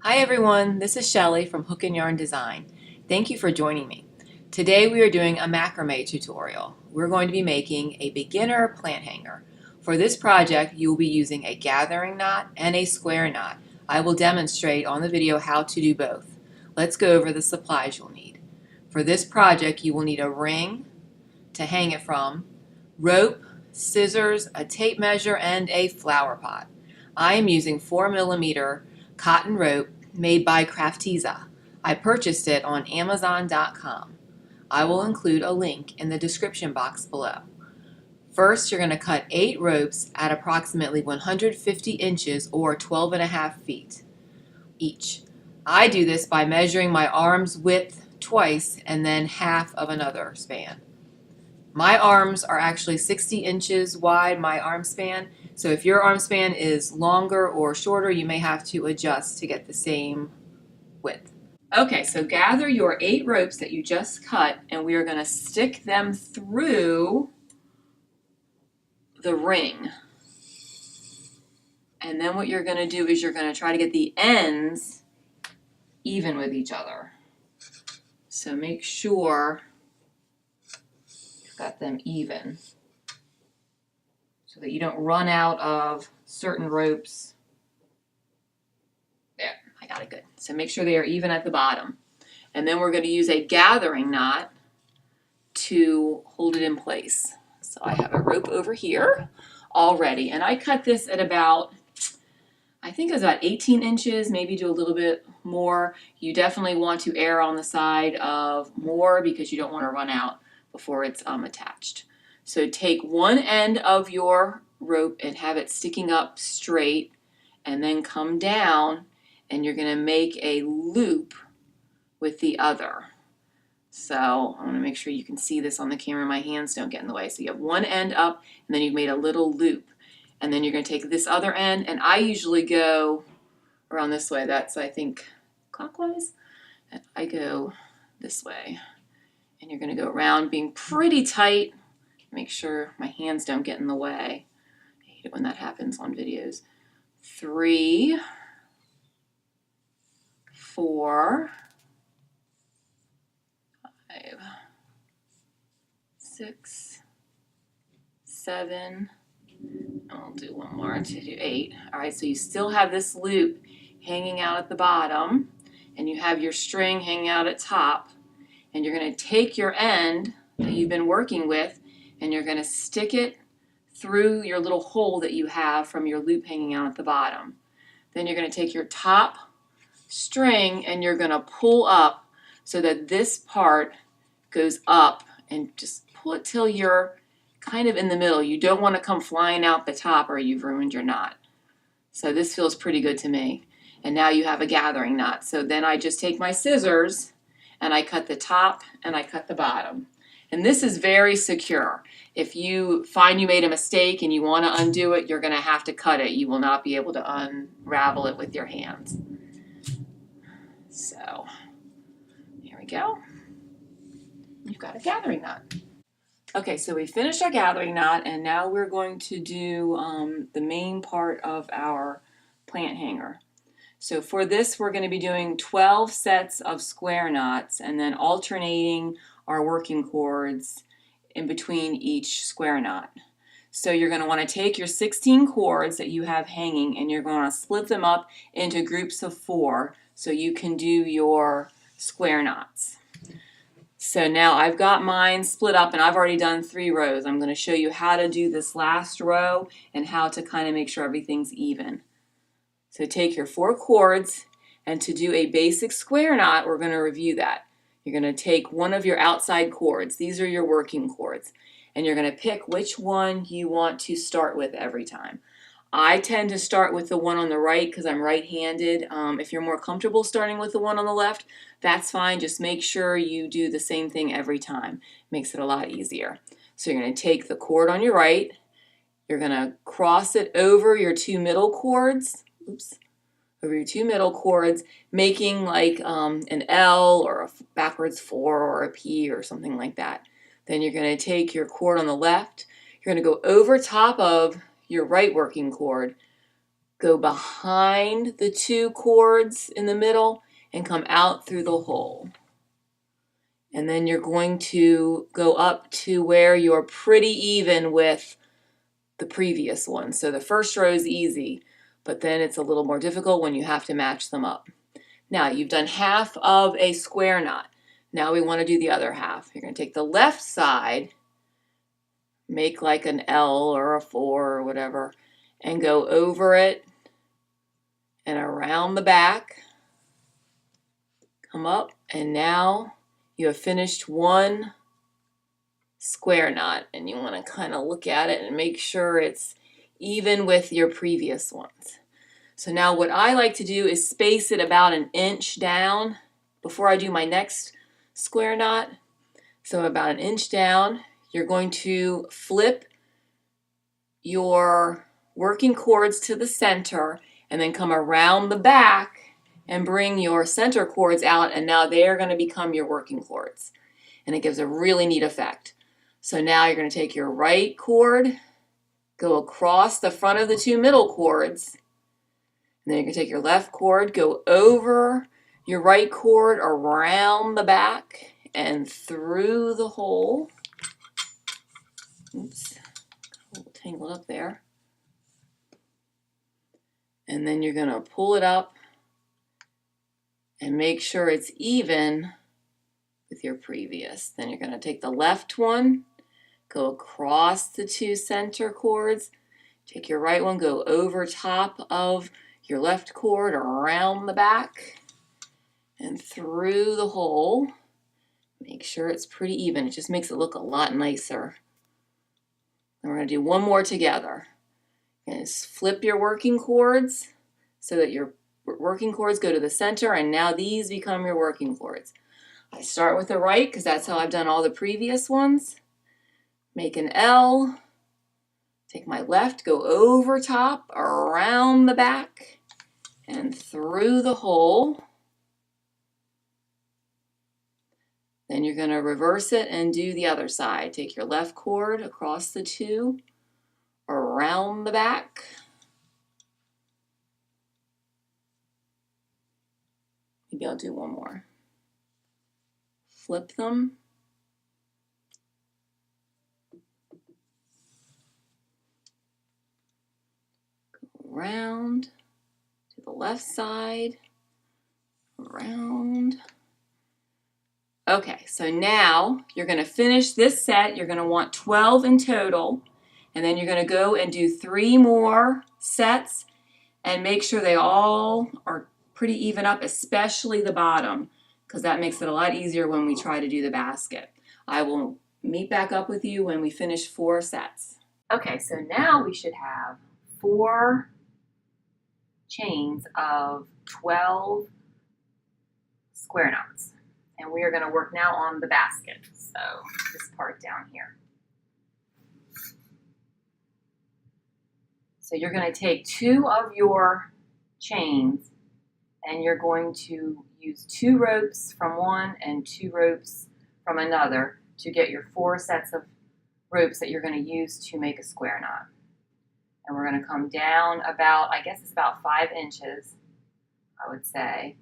Hi everyone, this is Shelly from Hook and Yarn Design. Thank you for joining me. Today we are doing a macrame tutorial. We're going to be making a beginner plant hanger. For this project you will be using a gathering knot and a square knot. I will demonstrate on the video how to do both. Let's go over the supplies you'll need. For this project you will need a ring to hang it from, rope, scissors, a tape measure, and a flower pot. I am using 4mm cotton rope made by Craftiza. I purchased it on Amazon.com. I will include a link in the description box below. First, you're going to cut 8 ropes at approximately 150 inches or 12.5 feet each. I do this by measuring my arm's width twice and then half of another span. My arms are actually 60 inches wide, my arm span, so if your arm span is longer or shorter, you may have to adjust to get the same width. Okay, so gather your 8 ropes that you just cut, and we are going to stick them through the ring. And then what you're going to do is you're going to try to get the ends even with each other. So make sure got them even so that you don't run out of certain ropes. There, I got it good. So make sure they are even at the bottom. And then we're going to use a gathering knot to hold it in place. So I have a rope over here already, and I cut this at about, I think it was about 18 inches, maybe do a little bit more. You definitely want to err on the side of more because you don't want to run out before it's attached. So take one end of your rope and have it sticking up straight, and then come down and you're going to make a loop with the other. So I want to make sure you can see this on the camera. My hands don't get in the way. So you have one end up and then you've made a little loop, and then you're going to take this other end, and I usually go around this way. That's, I think, clockwise, and I go this way. And you're going to go around being pretty tight. Make sure my hands don't get in the way. I hate it when that happens on videos. 3, 4, 5, 6, 7, and we'll do one more to do 8. All right, so you still have this loop hanging out at the bottom, and you have your string hanging out at top. And you're going to take your end that you've been working with and you're going to stick it through your little hole that you have from your loop hanging out at the bottom. Then you're going to take your top string and you're going to pull up so that this part goes up, and just pull it till you're kind of in the middle. You don't want to come flying out the top or you've ruined your knot. So this feels pretty good to me. And now you have a gathering knot. So then I just take my scissors and I cut the top and I cut the bottom. And this is very secure. If you find you made a mistake and you want to undo it, you're going to have to cut it. You will not be able to unravel it with your hands. So here we go. You've got a gathering knot. Okay, so we finished our gathering knot, and now we're going to do the main part of our plant hanger. So for this, we're going to be doing 12 sets of square knots and then alternating our working cords in between each square knot. So you're going to want to take your 16 cords that you have hanging and you're going to split them up into groups of 4 so you can do your square knots. So now I've got mine split up and I've already done 3 rows. I'm going to show you how to do this last row and how to kind of make sure everything's even. So take your 4 cords, and to do a basic square knot, we're going to review that. You're going to take one of your outside cords. These are your working cords. And you're going to pick which one you want to start with every time. I tend to start with the one on the right because I'm right-handed. If you're more comfortable starting with the one on the left, that's fine. Just make sure you do the same thing every time. Makes it a lot easier. So you're going to take the cord on your right. You're going to cross it over your 2 middle cords. Over your 2 middle cords, making like an L or a backwards 4 or a P or something like that. Then you're going to take your cord on the left. You're going to go over top of your right working cord, go behind the 2 cords in the middle and come out through the hole. And then you're going to go up to where you're pretty even with the previous one. So the first row is easy, but then it's a little more difficult when you have to match them up. Now you've done half of a square knot. Now we want to do the other half. You're going to take the left side, make like an L or a 4 or whatever, and go over it and around the back. Come up, and now you have finished one square knot, and you want to kind of look at it and make sure it's even with your previous ones. So now what I like to do is space it about 1 inch down before I do my next square knot. So about 1 inch down, you're going to flip your working cords to the center and then come around the back and bring your center cords out, and now they're going to become your working cords. And it gives a really neat effect. So now you're going to take your right cord, go across the front of the 2 middle cords, and then you're going to take your left cord, go over your right cord around the back and through the hole. Oops, a little tangled up there. And then you're going to pull it up and make sure it's even with your previous. Then you're going to take the left one, go across the 2 center cords, take your right one, go over top of your left cord around the back and through the hole. Make sure it's pretty even. It just makes it look a lot nicer. And we're going to do one more together. And just flip your working cords so that your working cords go to the center, and now these become your working cords. I start with the right because that's how I've done all the previous ones. Make an L, take my left, go over top, around the back, and through the hole. Then you're going to reverse it and do the other side. Take your left cord across the 2, around the back. Maybe I'll do one more. Flip them. Go around to the left side, around. Okay, so now you're going to finish this set. You're going to want 12 in total, and then you're going to go and do 3 more sets and make sure they all are pretty even up, especially the bottom, because that makes it a lot easier when we try to do the basket. I will meet back up with you when we finish 4 sets. Okay, so now we should have 4 chains of 12 square knots. And we are going to work now on the basket, so this part down here. So you're going to take 2 of your chains and you're going to use 2 ropes from one and 2 ropes from another to get your 4 sets of ropes that you're going to use to make a square knot. And we're going to come down about, I guess it's about 5 inches, I would say.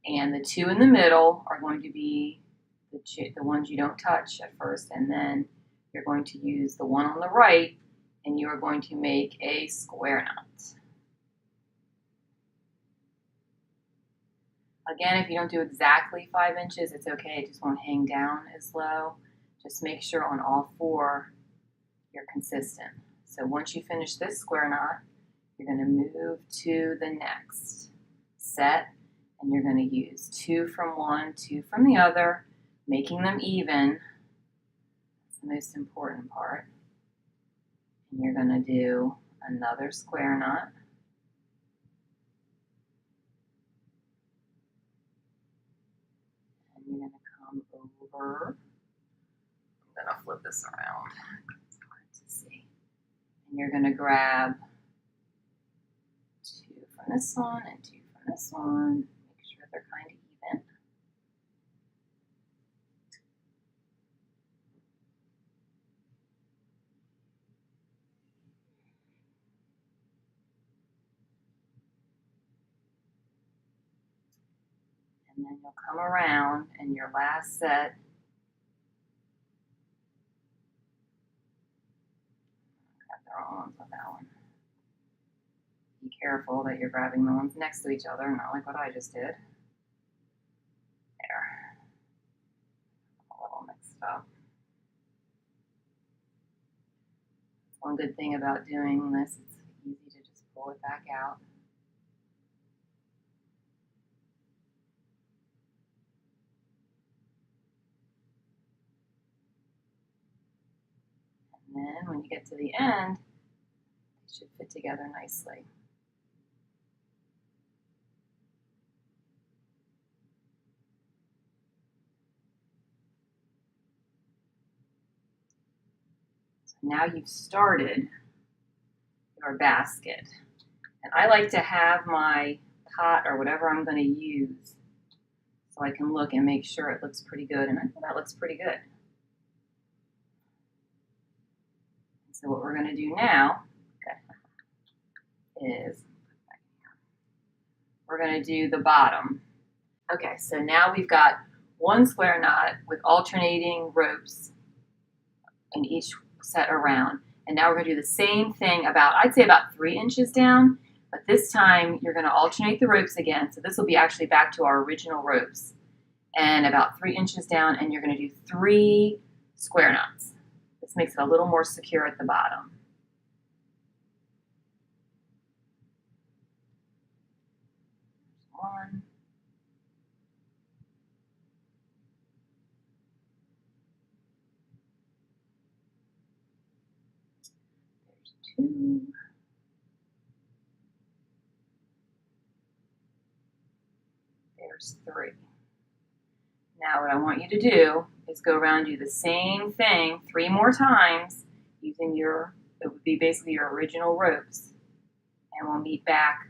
And the 2 in the middle are going to be the ones you don't touch at first, and then you're going to use the one on the right, and you are going to make a square knot. Again, if you don't do exactly 5 inches, it's okay. It just won't hang down as low. Just make sure on all 4 you're consistent. So once you finish this square knot, you're going to move to the next set. And you're going to use 2 from one, 2 from the other, making them even. That's the most important part. And you're going to do another square knot. And you're going to come over. I'm going to flip this around. It's hard to see. And you're going to grab 2 from this one and 2 from this one. They're kind of even. And then you'll come around and your last set, got the wrong ones on that one. Be careful that you're grabbing the ones next to each other, not like what I just did. There. A little mixed up. One good thing about doing this, it's easy to just pull it back out. And then when you get to the end, it should fit together nicely. So now you've started your basket. And I like to have my pot or whatever I'm going to use so I can look and make sure it looks pretty good. And I think that looks pretty good. So what we're going to do now is we're going to do the bottom. Okay, so now we've got one square knot with alternating ropes in each set around. And now we're going to do the same thing about, I'd say about 3 inches down, but this time you're going to alternate the ropes again. So this will be actually back to our original ropes. And about 3 inches down, and you're going to do 3 square knots. This makes it a little more secure at the bottom. One. There's 2. There's 3. Now what I want you to do is go around and do the same thing 3 more times using your, it would be basically your original ropes. And we'll meet back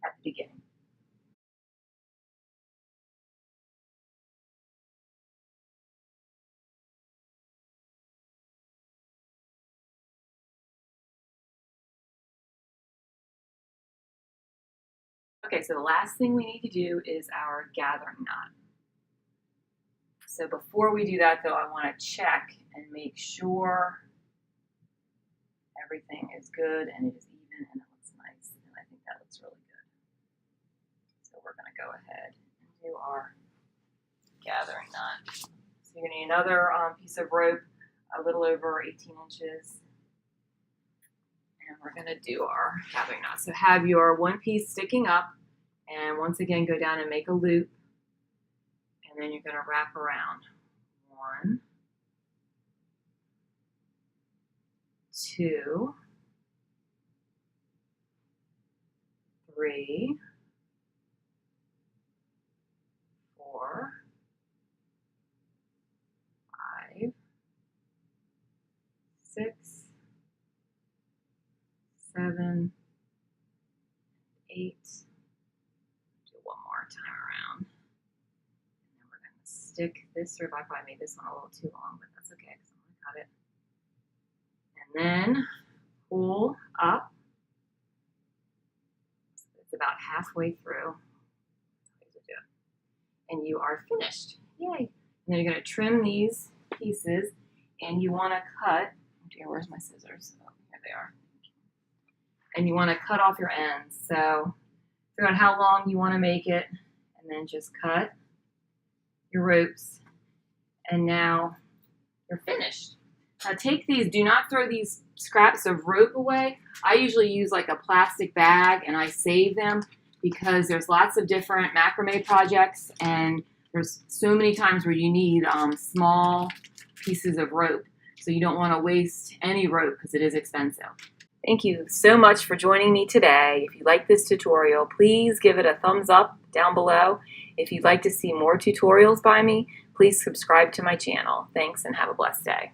at the beginning. Okay, so the last thing we need to do is our gathering knot. So before we do that though, I want to check and make sure everything is good and it is even and it looks nice. And I think that looks really good. So we're going to go ahead and do our gathering knot. So you're going to need another piece of rope, a little over 18 inches. And we're going to do our gathering knot. So have your one piece sticking up, and once again go down and make a loop, and then you're going to wrap around. 1, 2, 3, 4, 5, 6, 7, 8. Do one more time around. And then we're going to stick this, or if I probably made this one a little too long, but that's okay because I'm going to cut it. And then pull up. So it's about halfway through. And you are finished. Yay. And then you're going to trim these pieces, and you want to cut, oh dear, where's my scissors? Oh, here they are. And you want to cut off your ends. So figure out how long you want to make it, and then just cut your ropes. And now you're finished. Now take these, do not throw these scraps of rope away. I usually use like a plastic bag and I save them because there's lots of different macrame projects and there's so many times where you need small pieces of rope. So you don't want to waste any rope because it is expensive. Thank you so much for joining me today. If you like this tutorial, please give it a thumbs up down below. If you'd like to see more tutorials by me, please subscribe to my channel. Thanks and have a blessed day.